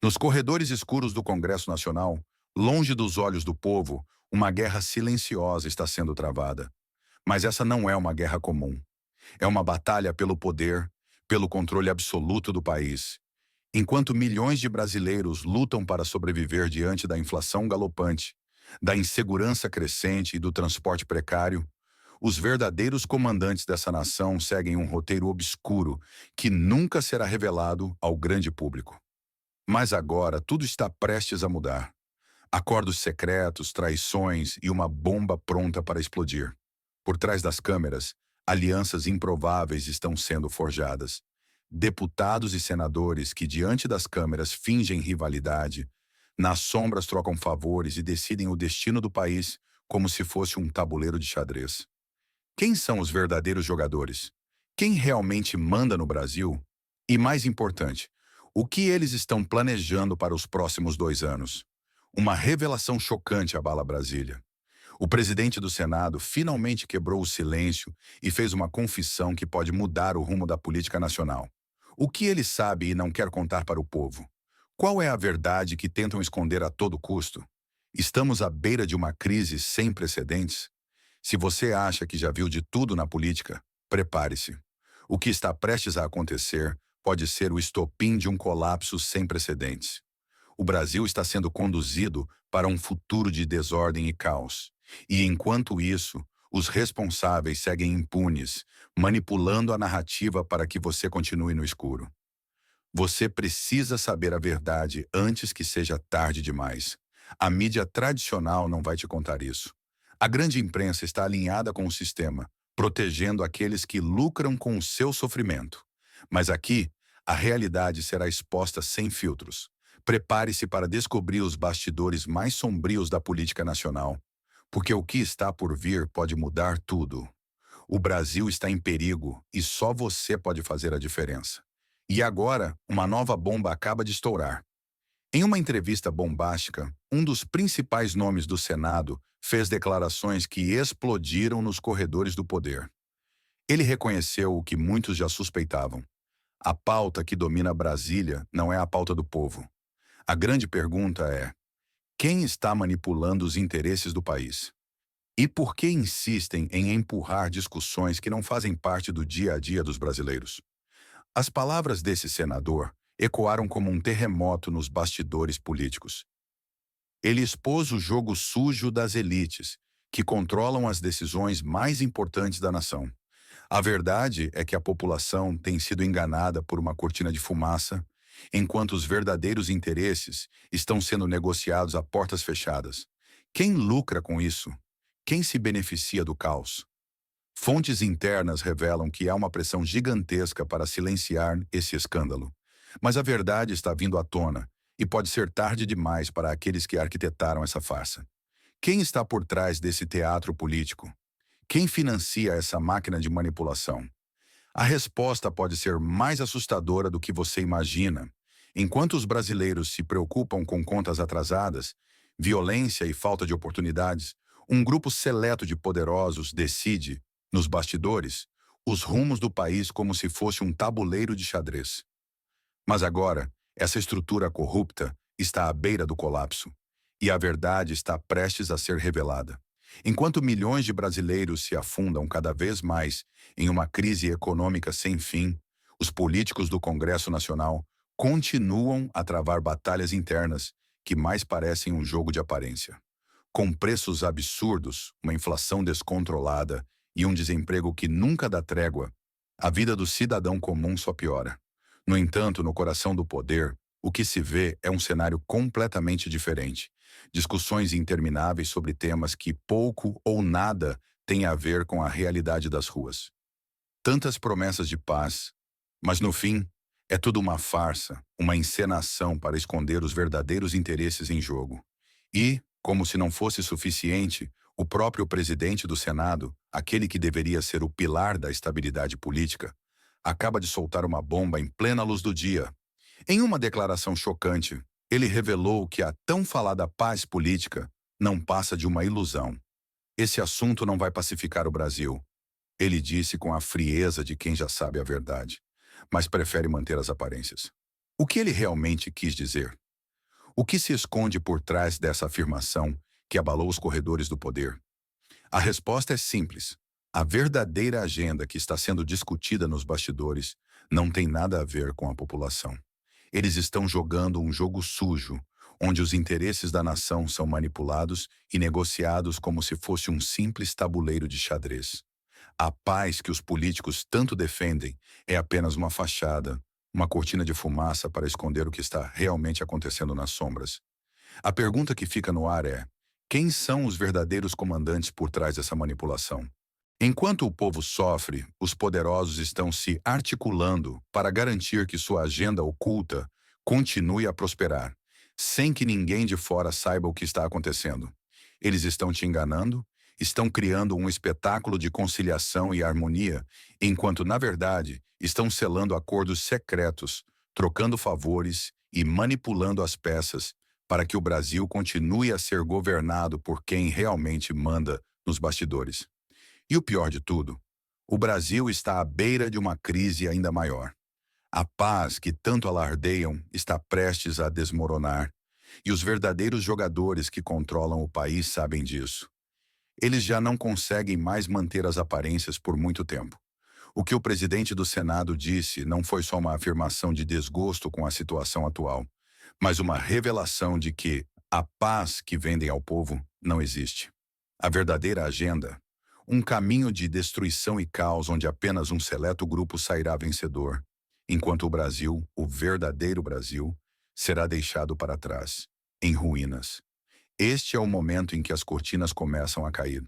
Nos corredores escuros do Congresso Nacional, longe dos olhos do povo, uma guerra silenciosa está sendo travada. Mas essa não é uma guerra comum. É uma batalha pelo poder, pelo controle absoluto do país. Enquanto milhões de brasileiros lutam para sobreviver diante da inflação galopante, da insegurança crescente e do transporte precário, os verdadeiros comandantes dessa nação seguem um roteiro obscuro que nunca será revelado ao grande público. Mas agora tudo está prestes a mudar. Acordos secretos, traições e uma bomba pronta para explodir. Por trás das câmeras, alianças improváveis estão sendo forjadas. Deputados e senadores que, diante das câmeras, fingem rivalidade, nas sombras trocam favores e decidem o destino do país como se fosse um tabuleiro de xadrez. Quem são os verdadeiros jogadores? Quem realmente manda no Brasil? E mais importante, o que eles estão planejando para os próximos 2 anos? Uma revelação chocante abala Brasília. O presidente do Senado finalmente quebrou o silêncio e fez uma confissão que pode mudar o rumo da política nacional. O que ele sabe e não quer contar para o povo? Qual é a verdade que tentam esconder a todo custo? Estamos à beira de uma crise sem precedentes? Se você acha que já viu de tudo na política, prepare-se. O que está prestes a acontecer pode ser o estopim de um colapso sem precedentes. O Brasil está sendo conduzido para um futuro de desordem e caos. E enquanto isso, os responsáveis seguem impunes, manipulando a narrativa para que você continue no escuro. Você precisa saber a verdade antes que seja tarde demais. A mídia tradicional não vai te contar isso. A grande imprensa está alinhada com o sistema, protegendo aqueles que lucram com o seu sofrimento. Mas aqui, a realidade será exposta sem filtros. Prepare-se para descobrir os bastidores mais sombrios da política nacional, porque o que está por vir pode mudar tudo. O Brasil está em perigo e só você pode fazer a diferença. E agora, uma nova bomba acaba de estourar. Em uma entrevista bombástica, um dos principais nomes do Senado fez declarações que explodiram nos corredores do poder. Ele reconheceu o que muitos já suspeitavam. A pauta que domina Brasília não é a pauta do povo. A grande pergunta é: quem está manipulando os interesses do país? E por que insistem em empurrar discussões que não fazem parte do dia a dia dos brasileiros? As palavras desse senador ecoaram como um terremoto nos bastidores políticos. Ele expôs o jogo sujo das elites, que controlam as decisões mais importantes da nação. A verdade é que a população tem sido enganada por uma cortina de fumaça, enquanto os verdadeiros interesses estão sendo negociados a portas fechadas. Quem lucra com isso? Quem se beneficia do caos? Fontes internas revelam que há uma pressão gigantesca para silenciar esse escândalo. Mas a verdade está vindo à tona, e pode ser tarde demais para aqueles que arquitetaram essa farsa. Quem está por trás desse teatro político? Quem financia essa máquina de manipulação? A resposta pode ser mais assustadora do que você imagina. Enquanto os brasileiros se preocupam com contas atrasadas, violência e falta de oportunidades, um grupo seleto de poderosos decide, nos bastidores, os rumos do país como se fosse um tabuleiro de xadrez. Mas agora, essa estrutura corrupta está à beira do colapso, e a verdade está prestes a ser revelada. Enquanto milhões de brasileiros se afundam cada vez mais em uma crise econômica sem fim, os políticos do Congresso Nacional continuam a travar batalhas internas que mais parecem um jogo de aparência. Com preços absurdos, uma inflação descontrolada e um desemprego que nunca dá trégua, a vida do cidadão comum só piora. No entanto, no coração do poder, o que se vê é um cenário completamente diferente. Discussões intermináveis sobre temas que pouco ou nada têm a ver com a realidade das ruas. Tantas promessas de paz, mas no fim, é tudo uma farsa, uma encenação para esconder os verdadeiros interesses em jogo. E, como se não fosse suficiente, o próprio presidente do Senado, aquele que deveria ser o pilar da estabilidade política, acaba de soltar uma bomba em plena luz do dia. Em uma declaração chocante, ele revelou que a tão falada paz política não passa de uma ilusão. Esse assunto não vai pacificar o Brasil, ele disse com a frieza de quem já sabe a verdade, mas prefere manter as aparências. O que ele realmente quis dizer? O que se esconde por trás dessa afirmação que abalou os corredores do poder? A resposta é simples. A verdadeira agenda que está sendo discutida nos bastidores não tem nada a ver com a população. Eles estão jogando um jogo sujo, onde os interesses da nação são manipulados e negociados como se fosse um simples tabuleiro de xadrez. A paz que os políticos tanto defendem é apenas uma fachada, uma cortina de fumaça para esconder o que está realmente acontecendo nas sombras. A pergunta que fica no ar é: quem são os verdadeiros comandantes por trás dessa manipulação? Enquanto o povo sofre, os poderosos estão se articulando para garantir que sua agenda oculta continue a prosperar, sem que ninguém de fora saiba o que está acontecendo. Eles estão te enganando, estão criando um espetáculo de conciliação e harmonia, enquanto, na verdade, estão selando acordos secretos, trocando favores e manipulando as peças para que o Brasil continue a ser governado por quem realmente manda nos bastidores. E o pior de tudo, o Brasil está à beira de uma crise ainda maior. A paz que tanto alardeiam está prestes a desmoronar, e os verdadeiros jogadores que controlam o país sabem disso. Eles já não conseguem mais manter as aparências por muito tempo. O que o presidente do Senado disse não foi só uma afirmação de desgosto com a situação atual, mas uma revelação de que a paz que vendem ao povo não existe. A verdadeira agenda, um caminho de destruição e caos onde apenas um seleto grupo sairá vencedor, enquanto o Brasil, o verdadeiro Brasil, será deixado para trás, em ruínas. Este é o momento em que as cortinas começam a cair.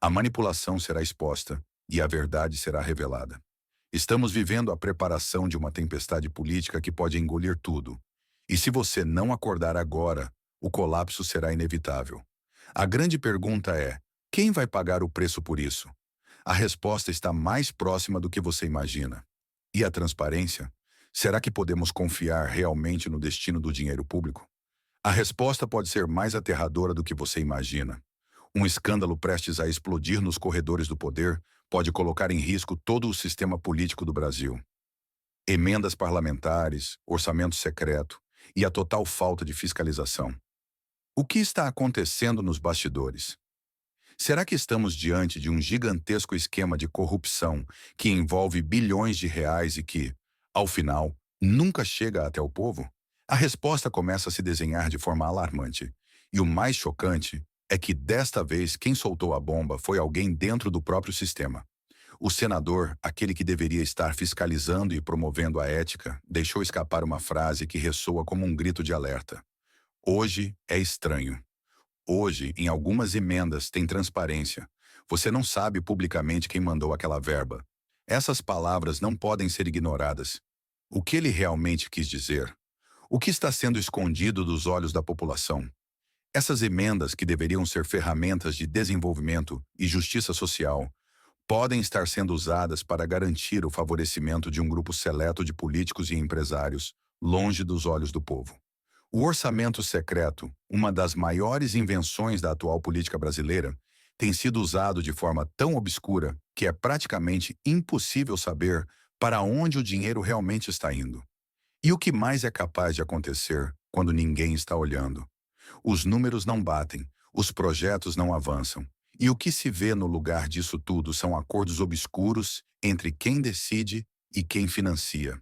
A manipulação será exposta e a verdade será revelada. Estamos vivendo a preparação de uma tempestade política que pode engolir tudo. E se você não acordar agora, o colapso será inevitável. A grande pergunta é: quem vai pagar o preço por isso? A resposta está mais próxima do que você imagina. E a transparência? Será que podemos confiar realmente no destino do dinheiro público? A resposta pode ser mais aterradora do que você imagina. Um escândalo prestes a explodir nos corredores do poder pode colocar em risco todo o sistema político do Brasil. Emendas parlamentares, orçamento secreto e a total falta de fiscalização. O que está acontecendo nos bastidores? Será que estamos diante de um gigantesco esquema de corrupção que envolve bilhões de reais e que, ao final, nunca chega até o povo? A resposta começa a se desenhar de forma alarmante. E o mais chocante é que, desta vez, quem soltou a bomba foi alguém dentro do próprio sistema. O senador, aquele que deveria estar fiscalizando e promovendo a ética, deixou escapar uma frase que ressoa como um grito de alerta. Hoje é estranho. Hoje, em algumas emendas, tem transparência. Você não sabe publicamente quem mandou aquela verba. Essas palavras não podem ser ignoradas. O que ele realmente quis dizer? O que está sendo escondido dos olhos da população? Essas emendas, que deveriam ser ferramentas de desenvolvimento e justiça social, podem estar sendo usadas para garantir o favorecimento de um grupo seleto de políticos e empresários, longe dos olhos do povo. O orçamento secreto, uma das maiores invenções da atual política brasileira, tem sido usado de forma tão obscura que é praticamente impossível saber para onde o dinheiro realmente está indo. E o que mais é capaz de acontecer quando ninguém está olhando? Os números não batem, os projetos não avançam. E o que se vê no lugar disso tudo são acordos obscuros entre quem decide e quem financia.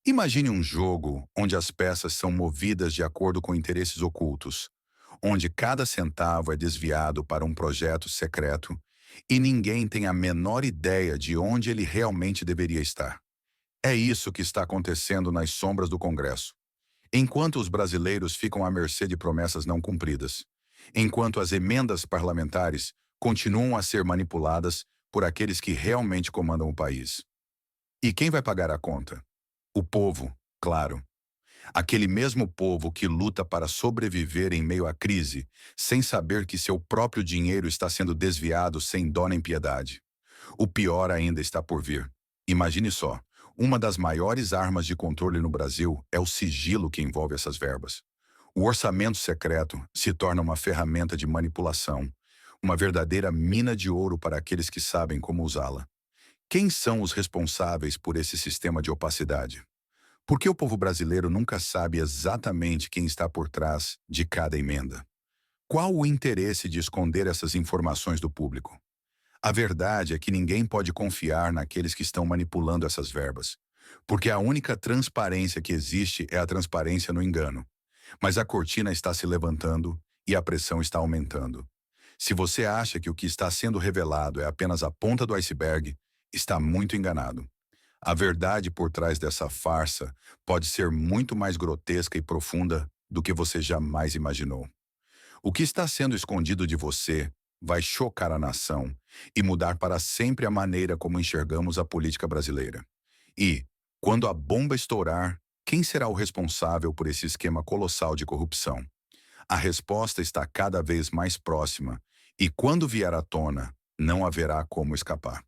Imagine um jogo onde as peças são movidas de acordo com interesses ocultos, onde cada centavo é desviado para um projeto secreto e ninguém tem a menor ideia de onde ele realmente deveria estar. É isso que está acontecendo nas sombras do Congresso. Enquanto os brasileiros ficam à mercê de promessas não cumpridas, enquanto as emendas parlamentares continuam a ser manipuladas por aqueles que realmente comandam o país. E quem vai pagar a conta? O povo, claro. Aquele mesmo povo que luta para sobreviver em meio à crise, sem saber que seu próprio dinheiro está sendo desviado sem dó nem piedade. O pior ainda está por vir. Imagine só, uma das maiores armas de controle no Brasil é o sigilo que envolve essas verbas. O orçamento secreto se torna uma ferramenta de manipulação, uma verdadeira mina de ouro para aqueles que sabem como usá-la. Quem são os responsáveis por esse sistema de opacidade? Porque o povo brasileiro nunca sabe exatamente quem está por trás de cada emenda. Qual o interesse de esconder essas informações do público? A verdade é que ninguém pode confiar naqueles que estão manipulando essas verbas, porque a única transparência que existe é a transparência no engano. Mas a cortina está se levantando e a pressão está aumentando. Se você acha que o que está sendo revelado é apenas a ponta do iceberg, está muito enganado. A verdade por trás dessa farsa pode ser muito mais grotesca e profunda do que você jamais imaginou. O que está sendo escondido de você vai chocar a nação e mudar para sempre a maneira como enxergamos a política brasileira. E, quando a bomba estourar, quem será o responsável por esse esquema colossal de corrupção? A resposta está cada vez mais próxima, e quando vier à tona, não haverá como escapar.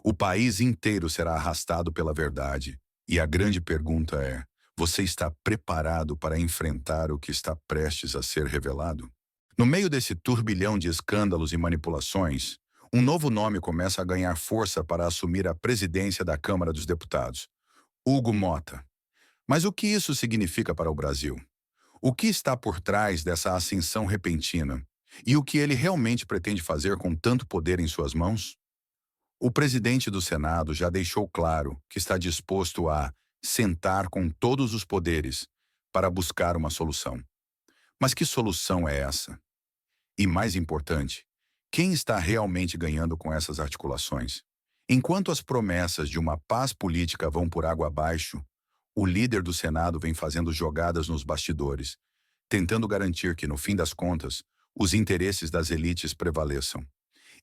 O país inteiro será arrastado pela verdade, e a grande pergunta é: você está preparado para enfrentar o que está prestes a ser revelado? No meio desse turbilhão de escândalos e manipulações, um novo nome começa a ganhar força para assumir a presidência da Câmara dos Deputados: Hugo Mota. Mas o que isso significa para o Brasil? O que está por trás dessa ascensão repentina? E o que ele realmente pretende fazer com tanto poder em suas mãos? O presidente do Senado já deixou claro que está disposto a sentar com todos os poderes para buscar uma solução. Mas que solução é essa? E mais importante, quem está realmente ganhando com essas articulações? Enquanto as promessas de uma paz política vão por água abaixo, o líder do Senado vem fazendo jogadas nos bastidores, tentando garantir que, no fim das contas, os interesses das elites prevaleçam.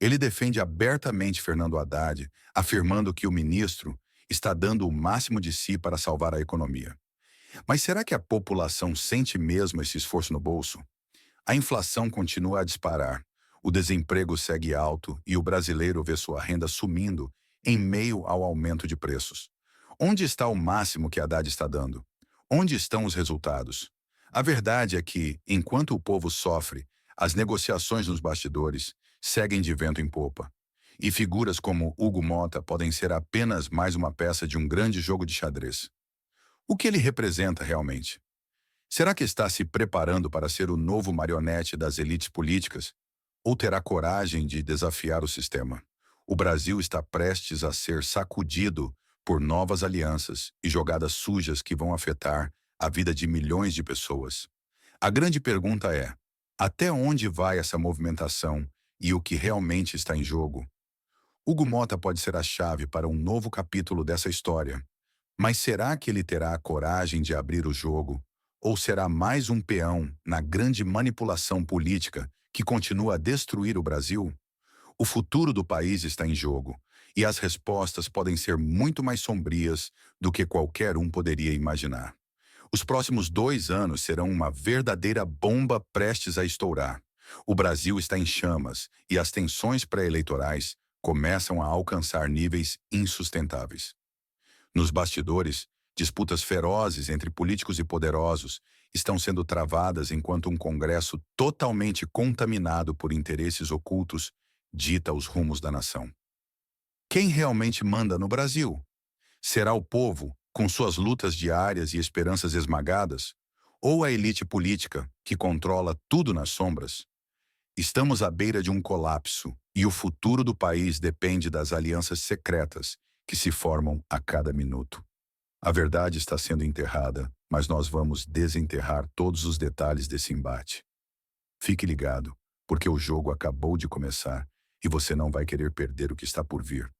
Ele defende abertamente Fernando Haddad, afirmando que o ministro está dando o máximo de si para salvar a economia. Mas será que a população sente mesmo esse esforço no bolso? A inflação continua a disparar, o desemprego segue alto e o brasileiro vê sua renda sumindo em meio ao aumento de preços. Onde está o máximo que Haddad está dando? Onde estão os resultados? A verdade é que, enquanto o povo sofre, as negociações nos bastidores seguem de vento em popa. E figuras como Hugo Mota podem ser apenas mais uma peça de um grande jogo de xadrez. O que ele representa realmente? Será que está se preparando para ser o novo marionete das elites políticas? Ou terá coragem de desafiar o sistema? O Brasil está prestes a ser sacudido por novas alianças e jogadas sujas que vão afetar a vida de milhões de pessoas. A grande pergunta é: até onde vai essa movimentação e o que realmente está em jogo? Hugo Mota pode ser a chave para um novo capítulo dessa história. Mas será que ele terá a coragem de abrir o jogo? Ou será mais um peão na grande manipulação política que continua a destruir o Brasil? O futuro do país está em jogo, e as respostas podem ser muito mais sombrias do que qualquer um poderia imaginar. Os próximos 2 anos serão uma verdadeira bomba prestes a estourar. O Brasil está em chamas e as tensões pré-eleitorais começam a alcançar níveis insustentáveis. Nos bastidores, disputas ferozes entre políticos e poderosos estão sendo travadas enquanto um Congresso totalmente contaminado por interesses ocultos dita os rumos da nação. Quem realmente manda no Brasil? Será o povo, com suas lutas diárias e esperanças esmagadas? Ou a elite política, que controla tudo nas sombras? Estamos à beira de um colapso e o futuro do país depende das alianças secretas que se formam a cada minuto. A verdade está sendo enterrada, mas nós vamos desenterrar todos os detalhes desse embate. Fique ligado, porque o jogo acabou de começar e você não vai querer perder o que está por vir.